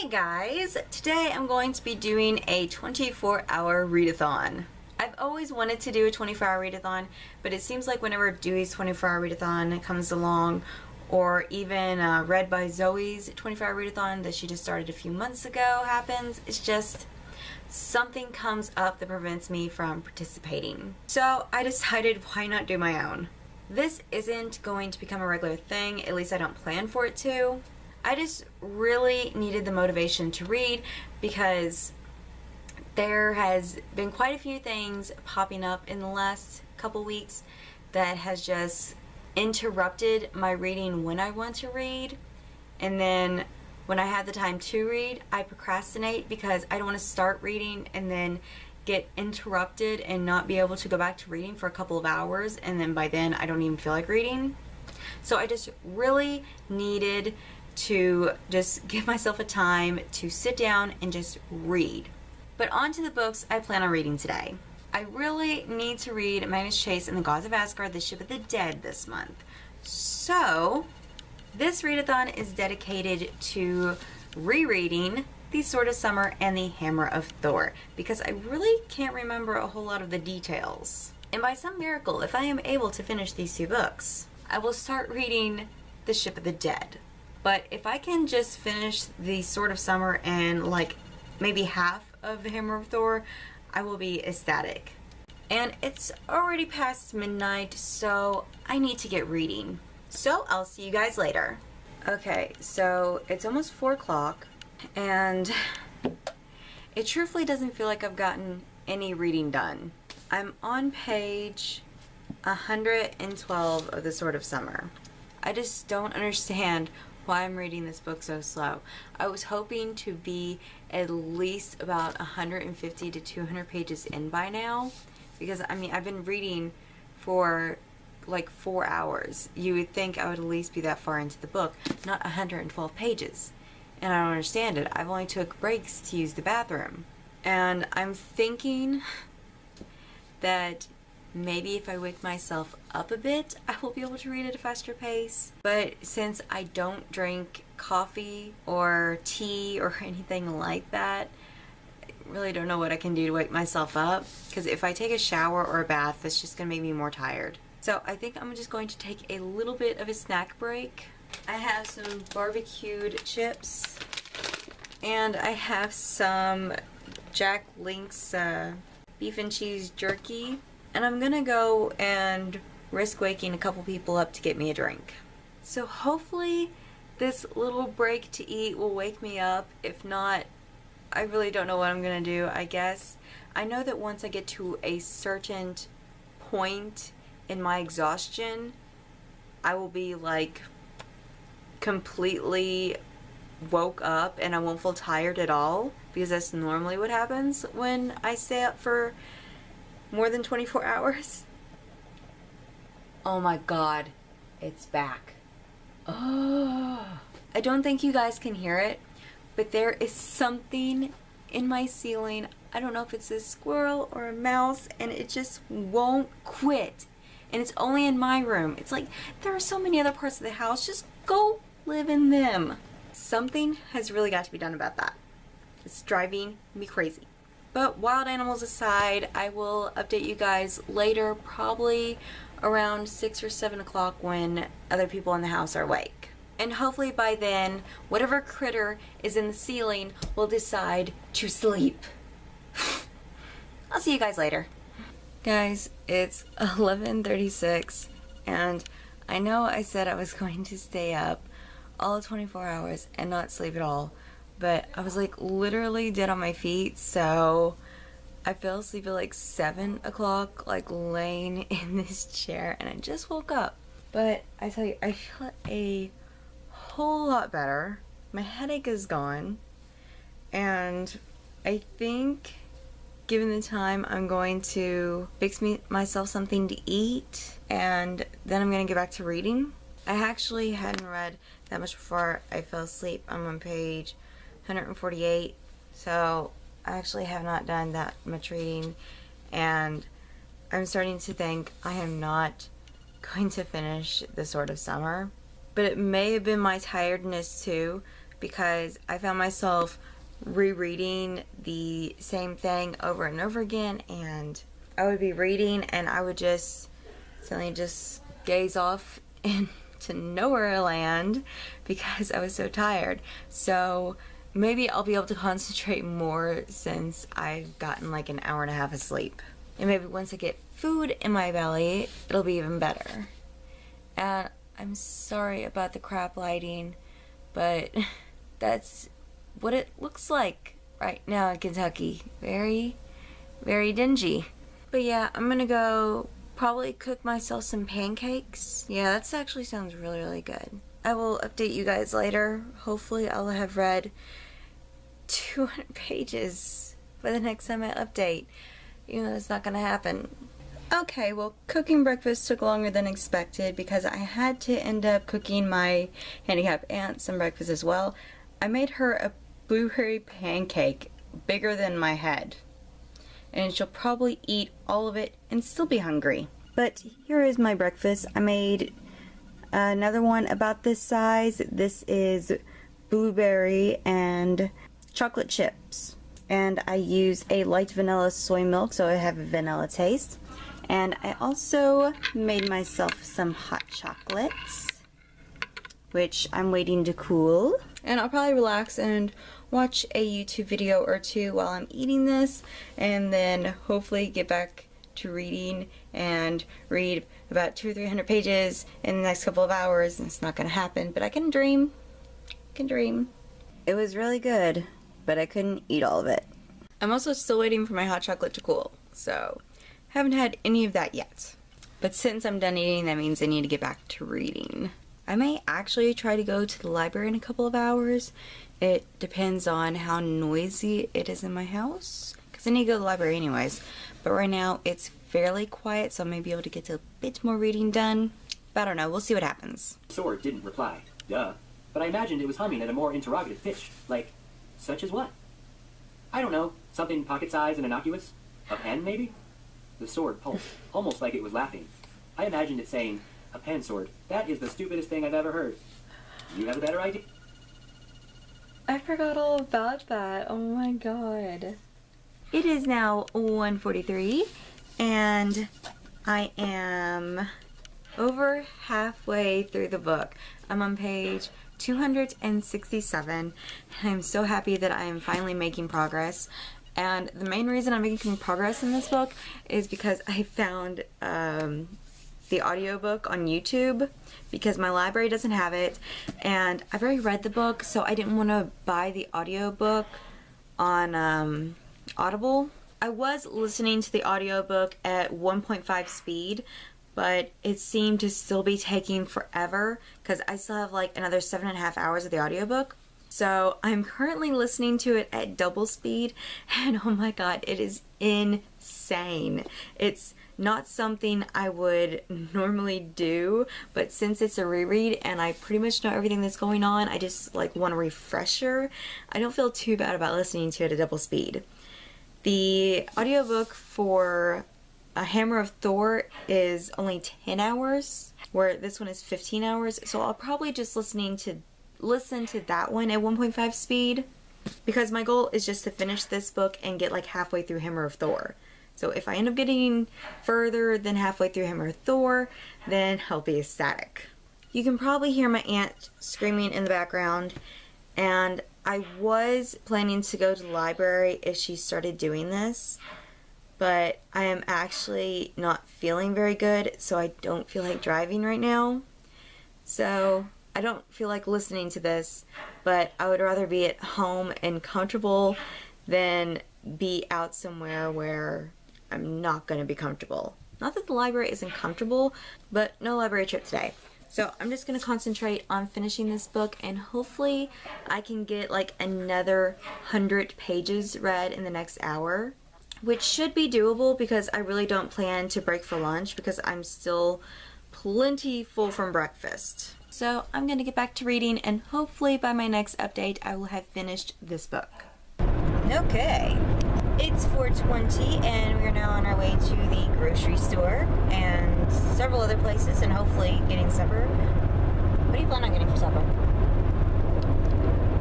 Hey guys! Today I'm going to be doing a 24-hour readathon. I've always wanted to do a 24-hour readathon, but it seems like whenever Dewey's 24-hour readathon comes along, or even Read by Zoey's 24-hour readathon that she just started a few months ago happens, it's just something comes up that prevents me from participating. So I decided, why not do my own? This isn't going to become a regular thing, at least I don't plan for it to. I just really needed the motivation to read because there has been quite a few things popping up in the last couple weeks that has just interrupted my reading when I want to read, and then when I have the time to read, I procrastinate because I don't want to start reading and then get interrupted and not be able to go back to reading for a couple of hours, and then by then I don't even feel like reading. So I just really needed to just give myself a time to sit down and just read. But on to the books I plan on reading today. I really need to read Magnus Chase and the Gods of Asgard, the Ship of the Dead this month. So this readathon is dedicated to rereading The Sword of Summer and The Hammer of Thor, because I really can't remember a whole lot of the details. And by some miracle, if I am able to finish these two books, I will start reading The Ship of the Dead. But if I can just finish The Sword of Summer and like maybe half of The Hammer of Thor, I will be ecstatic. And it's already past midnight, so I need to get reading. So I'll see you guys later. Okay, so it's almost 4 o'clock, and it truthfully doesn't feel like I've gotten any reading done. I'm on page 112 of The Sword of Summer. I just don't understand why I'm reading this book so slow. I was hoping to be at least about 150 to 200 pages in by now, because I mean I've been reading for like 4 hours. You would think I would at least be that far into the book, not 112 pages. And I don't understand it. I've only took breaks to use the bathroom. And I'm thinking that maybe if I wake myself up a bit, I will be able to read at a faster pace. But since I don't drink coffee or tea or anything like that, I really don't know what I can do to wake myself up. Because if I take a shower or a bath, that's just going to make me more tired. So I think I'm just going to take a little bit of a snack break. I have some barbecued chips, and I have some Jack Link's beef and cheese jerky. And I'm gonna go and risk waking a couple people up to get me a drink. So hopefully this little break to eat will wake me up. If not, I really don't know what I'm gonna do, I guess. I know that once I get to a certain point in my exhaustion, I will be like completely woke up and I won't feel tired at all, because that's normally what happens when I stay up for more than 24 hours. Oh my god, it's back. Oh, I don't think you guys can hear it, but there is something in my ceiling. I don't know if it's a squirrel or a mouse, and it just won't quit. And it's only in my room. It's like, there are so many other parts of the house, just go live in them. Something has really got to be done about that. It's driving me crazy. But wild animals aside, I will update you guys later, probably around 6 or 7 o'clock when other people in the house are awake. And hopefully by then, whatever critter is in the ceiling will decide to sleep. I'll see you guys later. Guys, it's 11:36, and I know I said I was going to stay up all 24 hours and not sleep at all. But I was like literally dead on my feet, so I fell asleep at like 7 o'clock, like laying in this chair, and I just woke up. But I tell you, I feel a whole lot better. My headache is gone, and I think given the time, I'm going to fix myself something to eat, and then I'm going to get back to reading. I actually hadn't read that much before I fell asleep. I'm on page 148, so I actually have not done that much reading, and I'm starting to think I am not going to finish The Sword of Summer. But it may have been my tiredness too, because I found myself rereading the same thing over and over again, and I would be reading and I would just suddenly just gaze off into nowhere land because I was so tired. So maybe I'll be able to concentrate more since I've gotten like an hour and a half of sleep. And maybe once I get food in my belly, it'll be even better. And I'm sorry about the crap lighting, but that's what it looks like right now in Kentucky. Very, very dingy. But yeah, I'm gonna go probably cook myself some pancakes. Yeah, that actually sounds really, really good. I will update you guys later. Hopefully I'll have read 200 pages by the next time I update. Even though it's not gonna happen. Okay, well, cooking breakfast took longer than expected because I had to end up cooking my handicapped aunt some breakfast as well. I made her a blueberry pancake bigger than my head, and she'll probably eat all of it and still be hungry. But here is my breakfast. I made another one about this size. This is blueberry and chocolate chips, and I use a light vanilla soy milk so I have a vanilla taste. And I also made myself some hot chocolates, which I'm waiting to cool. And I'll probably relax and watch a YouTube video or two while I'm eating this, and then hopefully get back to reading and read about 200 or 300 pages in the next couple of hours. And it's not gonna happen, but I can dream. It was really good, but I couldn't eat all of it. I'm also still waiting for my hot chocolate to cool, so haven't had any of that yet. But since I'm done eating, that means I need to get back to reading. I may actually try to go to the library in a couple of hours. It depends on how noisy it is in my house, because I need to go to the library anyways. But right now it's fairly quiet, so I may be able to get a bit more reading done. But I don't know, we'll see what happens. Sword didn't reply. Duh. But I imagined it was humming at a more interrogative pitch. Like, such as what? I don't know. Something pocket-sized and innocuous? A pen, maybe? The sword pulsed, almost like it was laughing. I imagined it saying, "A pen sword. That is the stupidest thing I've ever heard. You have a better idea?" I forgot all about that. Oh my god. It is now 1:43, and I am over halfway through the book. I'm on page 267, and I'm so happy that I am finally making progress. And the main reason I'm making progress in this book is because I found the audiobook on YouTube, because my library doesn't have it, and I've already read the book, so I didn't want to buy the audiobook on Audible. I was listening to the audiobook at 1.5 speed, but it seemed to still be taking forever because I still have like another 7.5 hours of the audiobook. So I'm currently listening to it at double speed, and oh my god, it is insane. It's not something I would normally do, but since it's a reread and I pretty much know everything that's going on, I just like want a refresher. I don't feel too bad about listening to it at double speed. The audiobook for A Hammer of Thor is only 10 hours, where this one is 15 hours, so I'll probably just listen to that one at 1.5 speed, because my goal is just to finish this book and get like halfway through Hammer of Thor. So if I end up getting further than halfway through Hammer of Thor, then I'll be ecstatic. You can probably hear my aunt screaming in the background, and I was planning to go to the library if she started doing this, but I am actually not feeling very good, so I don't feel like driving right now. So I don't feel like listening to this, but I would rather be at home and comfortable than be out somewhere where I'm not going to be comfortable. Not that the library isn't comfortable, but no library trip today. So I'm just going to concentrate on finishing this book, and hopefully I can get like another 100 pages read in the next hour, which should be doable because I really don't plan to break for lunch because I'm still plenty full from breakfast. So I'm going to get back to reading, and hopefully by my next update I will have finished this book. Okay, it's 4:20 and we're now on our way to the grocery store and several other places, and hopefully getting supper. What do you plan on getting for supper?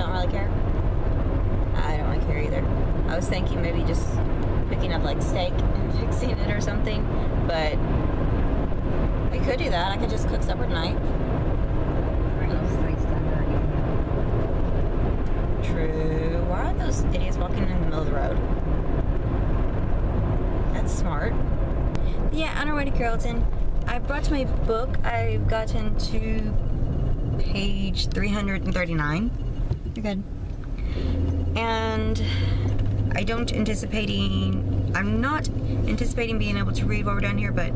don't really care. I don't really care either. I was thinking maybe just picking up like steak and fixing it or something, but we could do that. I could just cook supper tonight. True. Why are those idiots walking in the middle of the road? That's smart. Yeah, on our way to Carrollton, I brought my book. I've gotten to page 339. You're good. And I'm not anticipating being able to read while we're down here, but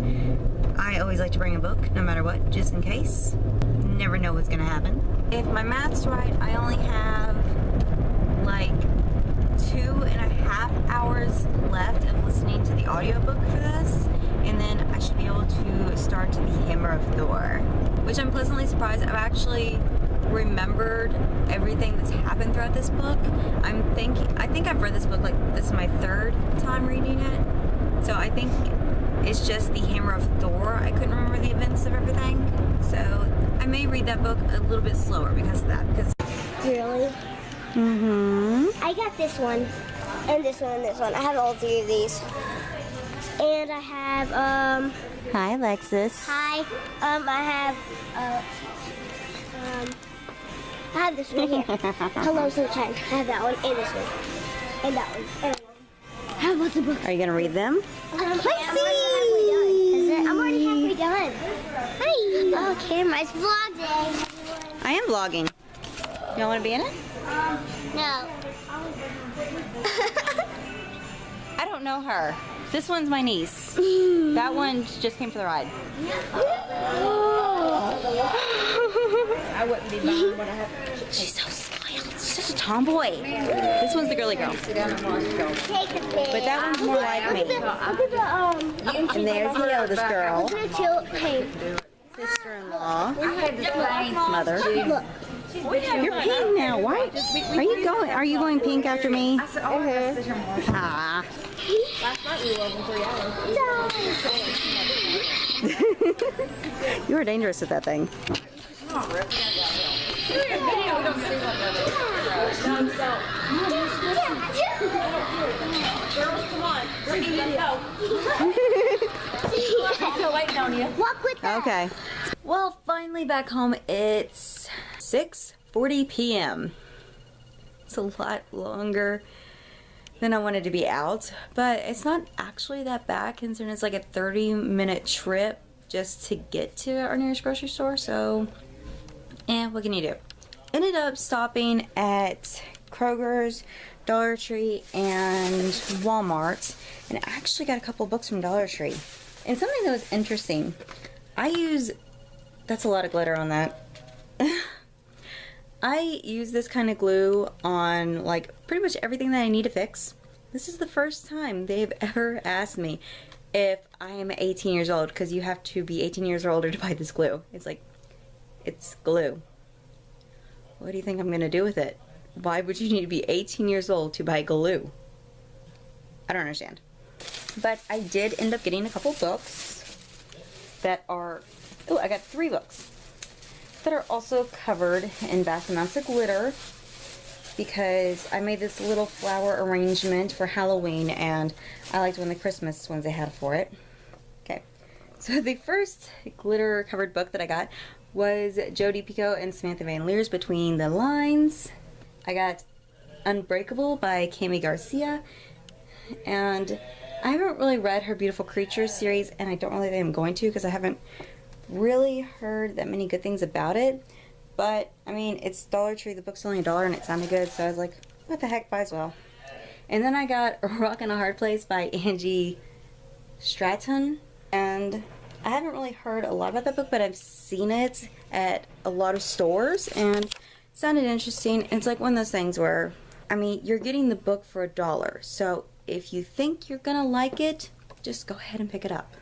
I always like to bring a book, no matter what, just in case. Never know what's gonna happen. If my math's right, I only have like 2.5 hours left of listening to the audiobook for this, and then I should be able to start The Hammer of Thor, which I'm pleasantly surprised. I've actually remembered everything that's happened throughout this book. I think I've read this book, like, this is my 3rd time reading it, so I think it's just The Hammer of Thor. I couldn't remember the events of everything, so I may read that book a little bit slower because of that. Really? Mm-hmm. I got this one, and this one, and this one. I have all 3 of these. And I have, Hi, Alexis. hi, I have this one here. Hello, Sunshine. I have that one, and this one. And that one, and that one. I have lots of books. Are you gonna read them? I'm already halfway done. Hi. Oh, camera. It's vlog day. I am vlogging. You don't want to be in it? No. I don't know her. This one's my niece. That one just came for the ride. I wouldn't be bound when I have. She's so spoiled. She's such a tomboy. This one's the girly girl. Take a picture. But that one's more like me. And there's the eldest girl. Sister-in-law. Mother. You're pink now. Why? Are you going? Are you going pink after me? Ah. You were dangerous with that thing. Walk with that. Okay. Well, finally back home. It's 6:40 p.m. It's a lot longer than I wanted to be out, but it's not actually that bad considering it's like a 30-minute trip just to get to our nearest grocery store. So, what can you do? Ended up stopping at Kroger's, Dollar Tree, and Walmart, and actually got a couple books from Dollar Tree. And something that was interesting, that's a lot of glitter on that. I use this kind of glue on like pretty much everything that I need to fix. This is the first time they've ever asked me if I am 18 years old, because you have to be 18 years or older to buy this glue. It's like, it's glue. What do you think I'm going to do with it? Why would you need to be 18 years old to buy glue? I don't understand. But I did end up getting a couple books that are, I got 3 books that are also covered in vast amounts of glitter because I made this little flower arrangement for Halloween and I liked one of the Christmas ones they had for it. Okay, so the first glitter covered book that I got was Jodi Picoult and Samantha Van Leer's Between the Lines. I got Unbreakable by Cami Garcia, and I haven't really read her Beautiful Creatures series, and I don't really think I'm going to because I haven't really heard that many good things about it. But I mean, it's Dollar Tree, the book's only $1 and it sounded good, so I was like, what the heck, might as well. And then I got A Rock and a Hard Place by Angie Stratton, and I haven't really heard a lot about that book, but I've seen it at a lot of stores and it sounded interesting. It's like one of those things where, I mean, you're getting the book for $1, so if you think you're gonna like it, just go ahead and pick it up.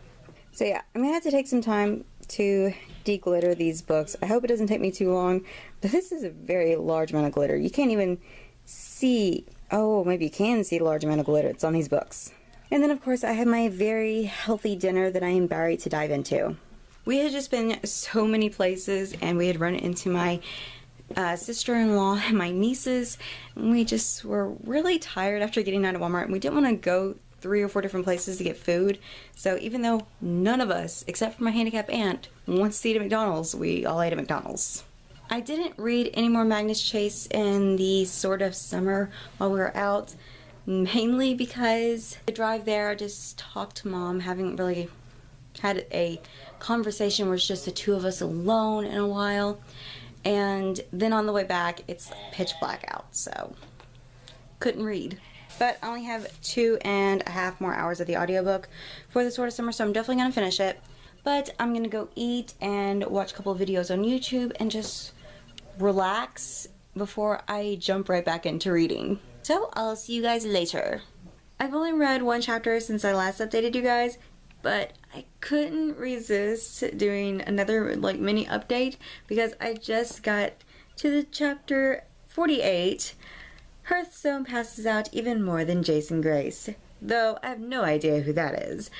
So yeah, I'm gonna have to take some time to deglitter these books. I hope it doesn't take me too long, but this is a very large amount of glitter. You can't even see, oh, maybe you can see a large amount of glitter. It's on these books. And then of course I have my very healthy dinner that I am buried to dive into. We had just been so many places and we had run into my sister-in-law and my nieces. And we just were really tired after getting out of Walmart, and we didn't want to go 3 or 4 different places to get food. So even though none of us, except for my handicapped aunt, wants to eat at McDonald's, we all ate at McDonald's. I didn't read any more Magnus Chase in the sort of summer while we were out, mainly because the drive there, I just talked to Mom, haven't really had a conversation where it's just the two of us alone in a while. And then on the way back, it's pitch black out, so couldn't read. But I only have 2.5 more hours of the audiobook for the sort of summer, so I'm definitely going to finish it. But I'm going to go eat and watch a couple of videos on YouTube and just relax before I jump right back into reading. So I'll see you guys later. I've only read 1 chapter since I last updated you guys, but I couldn't resist doing another like mini update because I just got to the chapter 48. Hearthstone passes out even more than Jason Grace, though I have no idea who that is,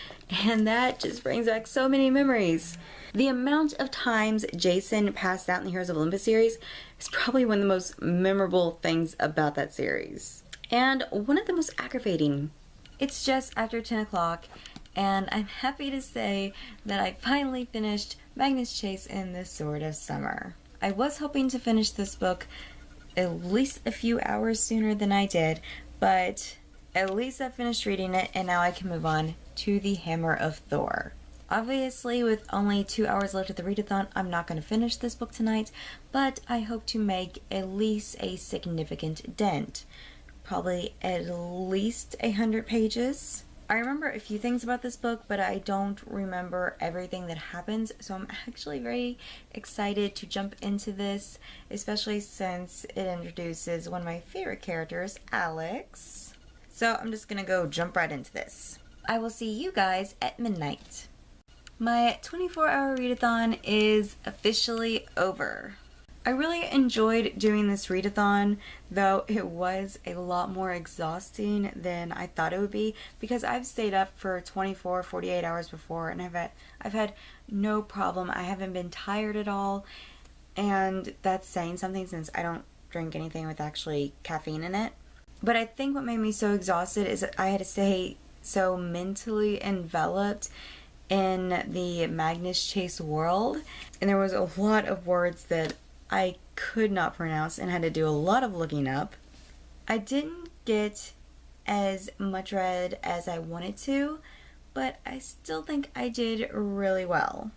and that just brings back so many memories. The amount of times Jason passed out in the Heroes of Olympus series is probably one of the most memorable things about that series, and one of the most aggravating. It's just after 10 o'clock, and I'm happy to say that I finally finished Magnus Chase in the Sword of Summer. I was hoping to finish this book at least a few hours sooner than I did, but at least I finished reading it, and now I can move on to the Hammer of Thor. Obviously, with only 2 hours left of the readathon, I'm not going to finish this book tonight, but I hope to make at least a significant dent. Probably at least 100 pages. I remember a few things about this book, but I don't remember everything that happens, so I'm actually very excited to jump into this, especially since it introduces one of my favorite characters, Alex. So I'm just gonna go jump right into this. I will see you guys at midnight. My 24-hour readathon is officially over. I really enjoyed doing this readathon, though it was a lot more exhausting than I thought it would be, because I've stayed up for 24, 48 hours before, and I've had no problem. I haven't been tired at all, and that's saying something since I don't drink anything with actually caffeine in it. But I think what made me so exhausted is that I had to stay so mentally enveloped in the Magnus Chase world, and there was a lot of words that I could not pronounce and had to do a lot of looking up. I didn't get as much read as I wanted to, but I still think I did really well.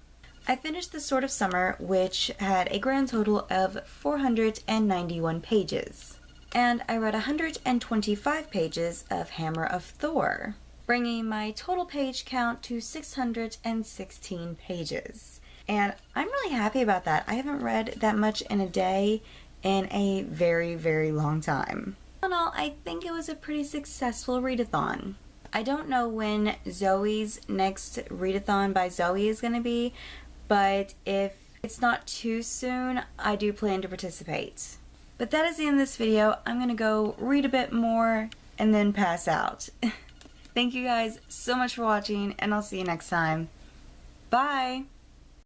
I finished The Sword of Summer, which had a grand total of 491 pages. And I read 125 pages of Hammer of Thor, bringing my total page count to 616 pages. And I'm really happy about that. I haven't read that much in a day in a very, very long time. All in all, I think it was a pretty successful readathon. I don't know when Zoey's next readathon by Zoey is going to be, but if it's not too soon, I do plan to participate. But that is the end of this video. I'm going to go read a bit more and then pass out. Thank you guys so much for watching, and I'll see you next time. Bye!